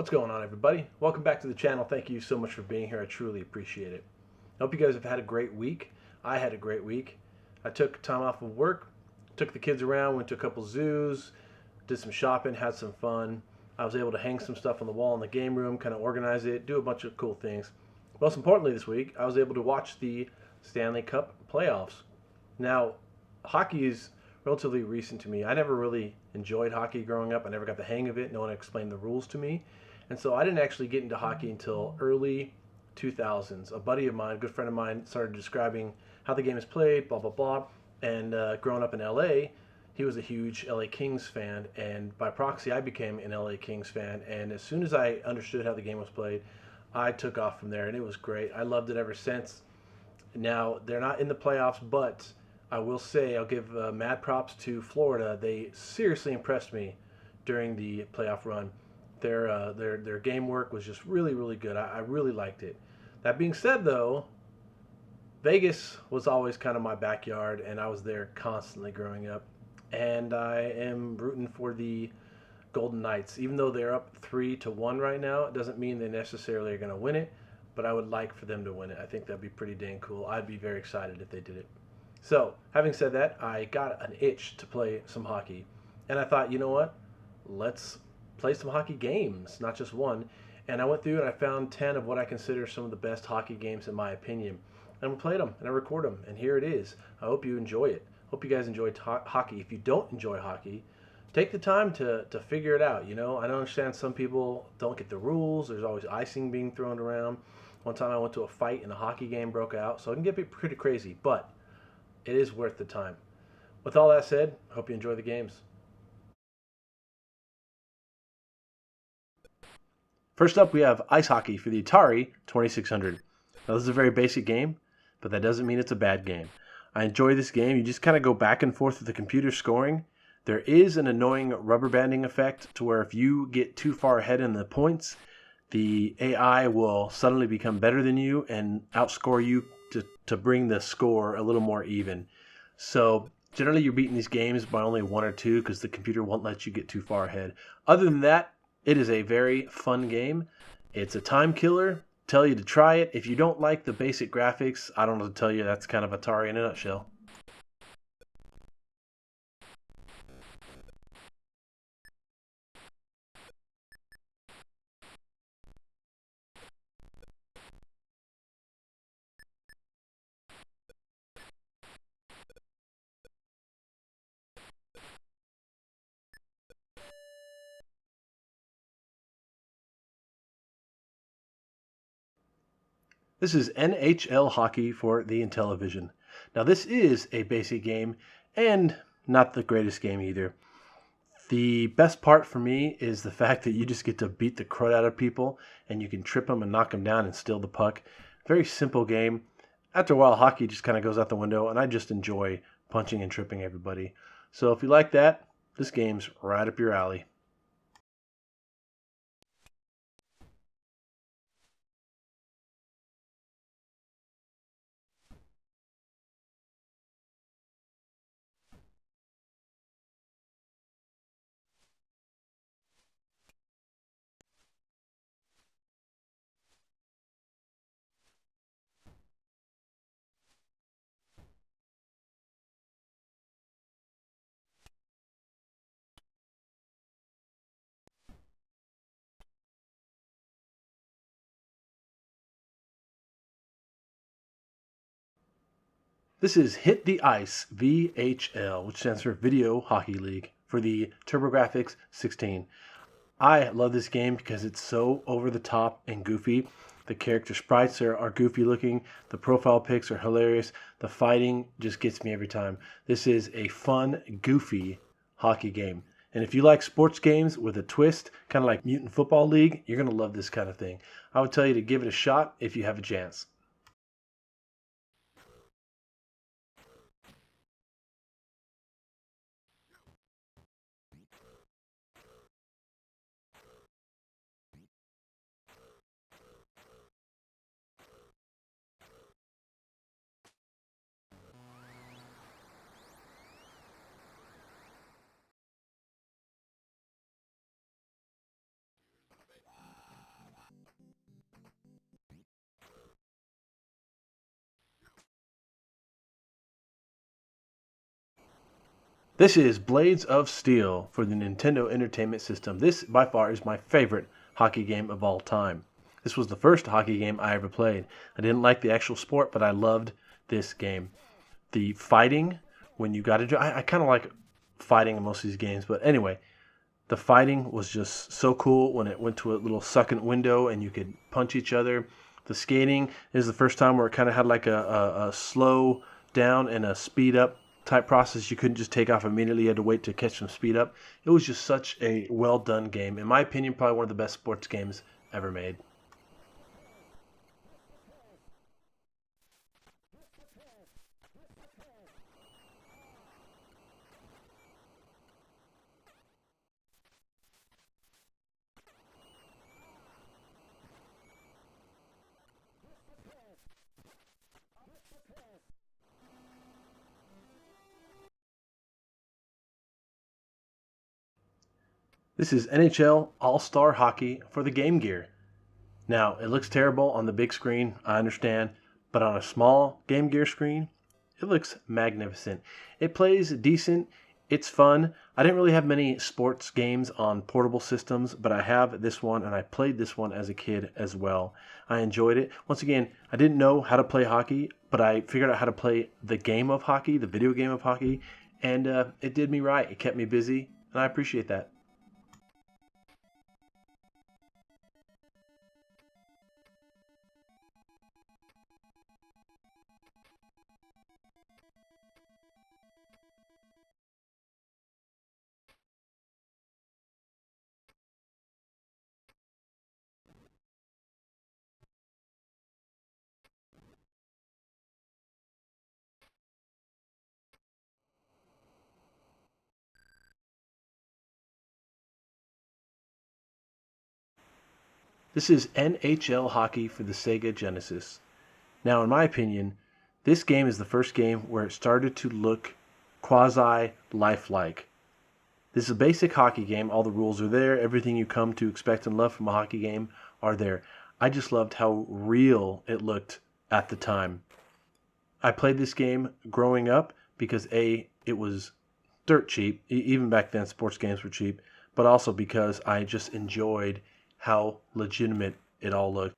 What's going on, everybody? Welcome back to the channel. Thank you so much for being here. I truly appreciate it. I hope you guys have had a great week. I had a great week. I took time off of work, took the kids around, went to a couple zoos, did some shopping, had some fun. I was able to hang some stuff on the wall in the game room, kind of organize it, do a bunch of cool things. Most importantly this week, I was able to watch the Stanley Cup playoffs. Now, hockey is relatively recent to me. I never really enjoyed hockey growing up. I never got the hang of it. No one explained the rules to me. And so I didn't actually get into hockey until early 2000s. A buddy of mine, a good friend of mine, started describing how the game is played, blah, blah, blah. And growing up in LA, he was a huge LA Kings fan. And by proxy, I became an LA Kings fan. And as soon as I understood how the game was played, I took off from there. And it was great. I loved it ever since. Now, they're not in the playoffs, but I will say I'll give mad props to Florida. They seriously impressed me during the playoff run. Their game work was just really, really good. I really liked it. That being said, though, Vegas was always kind of my backyard, and I was there constantly growing up. And I am rooting for the Golden Knights. Even though they're up 3-1 right now, it doesn't mean they necessarily are going to win it, but I would like for them to win it. I think that'd be pretty dang cool. I'd be very excited if they did it. So, having said that, I got an itch to play some hockey. And I thought, you know what? Let's play some hockey games, not just one. And I went through and I found 10 of what I consider some of the best hockey games in my opinion. And we played them and I record them. And here it is. I hope you enjoy it. Hope you guys enjoy hockey. If you don't enjoy hockey, take the time to figure it out. You know, I don't understand some people don't get the rules. There's always icing being thrown around. One time I went to a fight and a hockey game broke out. So it can get pretty crazy, but it is worth the time. With all that said, I hope you enjoy the games. First up, we have Ice Hockey for the Atari 2600. Now, this is a very basic game, but that doesn't mean it's a bad game. I enjoy this game. You just kind of go back and forth with the computer scoring. There is an annoying rubber banding effect to where if you get too far ahead in the points, the AI will suddenly become better than you and outscore you to bring the score a little more even. So generally you're beating these games by only 1 or 2 because the computer won't let you get too far ahead. Other than that, it is a very fun game. It's a time killer. Tell you to try it. If you don't like the basic graphics, I don't know what to tell you. That's kind of Atari in a nutshell. This is NHL Hockey for the Intellivision. Now this is a basic game and not the greatest game either. The best part for me is the fact that you just get to beat the crud out of people and you can trip them and knock them down and steal the puck. Very simple game. After a while, hockey just kind of goes out the window and I just enjoy punching and tripping everybody. So if you like that, this game's right up your alley. This is Hit the Ice VHL, which stands for Video Hockey League, for the TurboGrafx 16. I love this game because it's so over the top and goofy. The character sprites are goofy looking. The profile pics are hilarious. The fighting just gets me every time. This is a fun, goofy hockey game. And if you like sports games with a twist, kind of like Mutant Football League, you're going to love this kind of thing. I would tell you to give it a shot if you have a chance. This is Blades of Steel for the Nintendo Entertainment System. This, by far, is my favorite hockey game of all time. This was the first hockey game I ever played. I didn't like the actual sport, but I loved this game. The fighting, when you got into I kind of like fighting in most of these games, but anyway, the fighting was just so cool when it went to a little second window and you could punch each other. The skating is the first time where it kind of had like a slow down and a speed up type process. You couldn't just take off immediately. You had to wait to catch some speed up. It was just such a well done game. In my opinion, probably one of the best sports games ever made. This is NHL All-Star Hockey for the Game Gear. Now, it looks terrible on the big screen, I understand, but on a small Game Gear screen, it looks magnificent. It plays decent, it's fun. I didn't really have many sports games on portable systems, but I have this one, and I played this one as a kid as well. I enjoyed it. Once again, I didn't know how to play hockey, but I figured out how to play the game of hockey, the video game of hockey, and it did me right. It kept me busy, and I appreciate that. This is NHL Hockey for the Sega Genesis. Now, in my opinion, this game is the first game where it started to look quasi-lifelike. This is a basic hockey game. All the rules are there. Everything you come to expect and love from a hockey game are there. I just loved how real it looked at the time. I played this game growing up because A, it was dirt cheap. Even back then, sports games were cheap. But also because I just enjoyed how legitimate it all looked.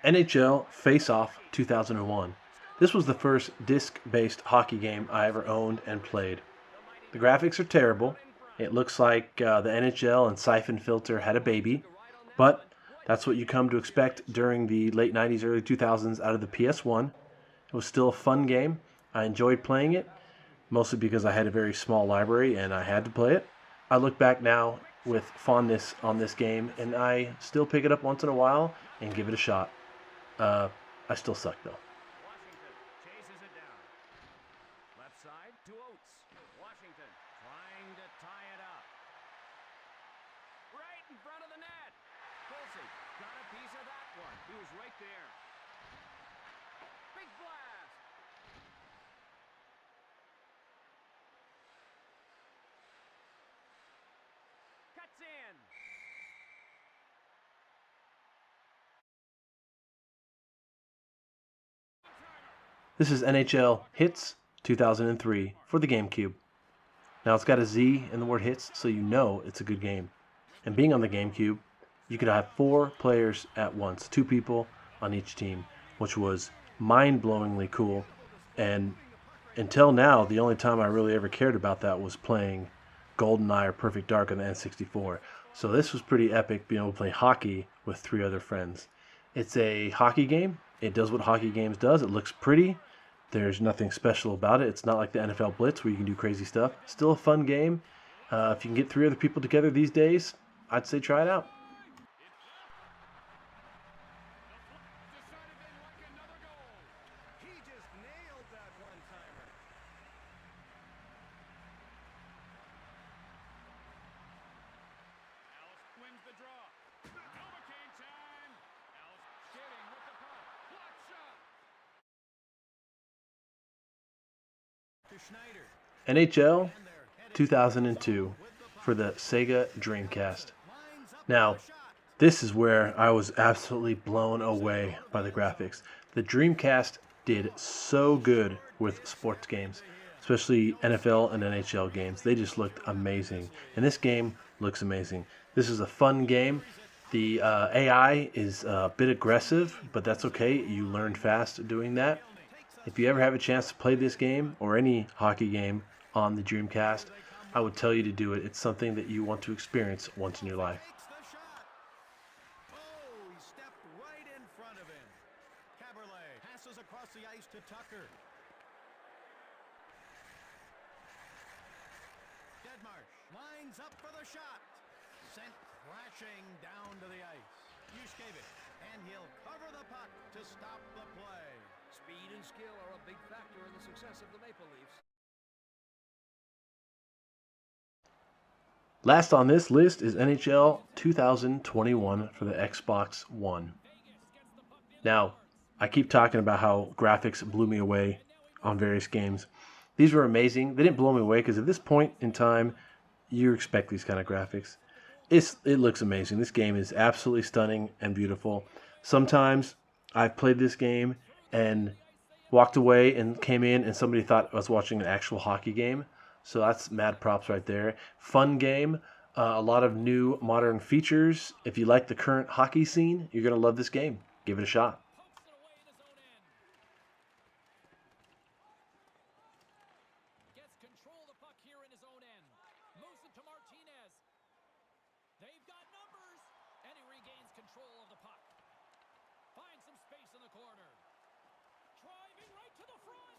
NHL Face Off 2001. This was the first disc-based hockey game I ever owned and played. The graphics are terrible. It looks like the NHL and Siphon Filter had a baby, but that's what you come to expect during the late 90s, early 2000s out of the PS1. It was still a fun game. I enjoyed playing it, mostly because I had a very small library and I had to play it. I look back now with fondness on this game, and I still pick it up once in a while and give it a shot. Uh, I still suck though. Washington chases it down. Left side to Oates. Washington trying to tie it up. Right in front of the net. Pulsey got a piece of that one. He was right there. Big blast. Cuts in. This is NHL Hits 2003 for the GameCube. Now it's got a Z in the word hits, so you know it's a good game. And being on the GameCube, you could have 4 players at once, 2 people on each team, which was mind-blowingly cool. And until now, the only time I really ever cared about that was playing GoldenEye or Perfect Dark on the N64. So this was pretty epic, being able to play hockey with 3 other friends. It's a hockey game. It does what hockey games does. It looks pretty. There's nothing special about it. It's not like the NFL Blitz where you can do crazy stuff. Still a fun game. If you can get 3 other people together these days, I'd say try it out. NHL 2002 for the Sega Dreamcast. Now, this is where I was absolutely blown away by the graphics. The Dreamcast did so good with sports games, especially NFL and NHL games. They just looked amazing. And this game looks amazing. This is a fun game. The AI is a bit aggressive, but that's okay. You learn fast doing that. If you ever have a chance to play this game or any hockey game on the Dreamcast, I would tell you to do it. It's something that you want to experience once in your life. Oh, he stepped right in front of him. Caberlet passes across the ice to Tucker. Deadmarsh lines up for the shot. Sent crashing down to the ice. Yushkevich, and he'll cover the puck to stop the play. Speed and skill are a big factor in the success of the Maple Leafs. Last on this list is NHL 2021 for the Xbox One. Now, I keep talking about how graphics blew me away on various games. These were amazing. They didn't blow me away because at this point in time, you expect these kind of graphics. It looks amazing. This game is absolutely stunning and beautiful. Sometimes I've played this game and walked away and came in and somebody thought I was watching an actual hockey game. So that's mad props right there. Fun game. A lot of new modern features. If you like the current hockey scene, you're going to love this game. Give it a shot. Gets control of the puck here in his own end. Moves it to Martinez. They've got numbers. And he regains control of the puck. Finds some space in the corner. Driving right to the front.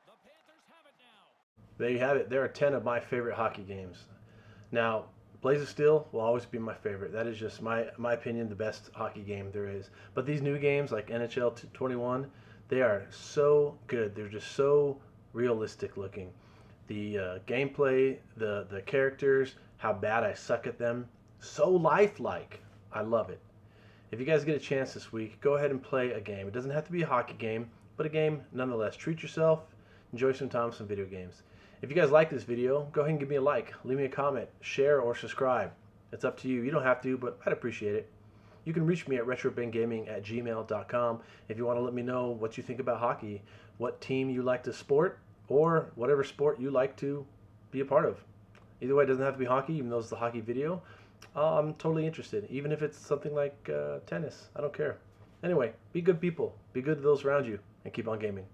The Panthers have it now. There you have it. There are 10 of my favorite hockey games. Now, Blaze of Steel will always be my favorite. That is just my opinion, the best hockey game there is. But these new games like NHL 21, they are so good. They're just so realistic looking. The gameplay, the characters, how bad I suck at them, so lifelike. I love it. If you guys get a chance this week, go ahead and play a game. It doesn't have to be a hockey game, but a game nonetheless. Treat yourself. Enjoy some time with some video games. If you guys like this video, go ahead and give me a like, leave me a comment, share, or subscribe. It's up to you. You don't have to, but I'd appreciate it. You can reach me at retrobengaming@gmail.com if you want to let me know what you think about hockey, what team you like to support, or whatever sport you like to be a part of. Either way, it doesn't have to be hockey, even though it's the hockey video. I'm totally interested, even if it's something like tennis. I don't care. Anyway, be good people. Be good to those around you, and keep on gaming.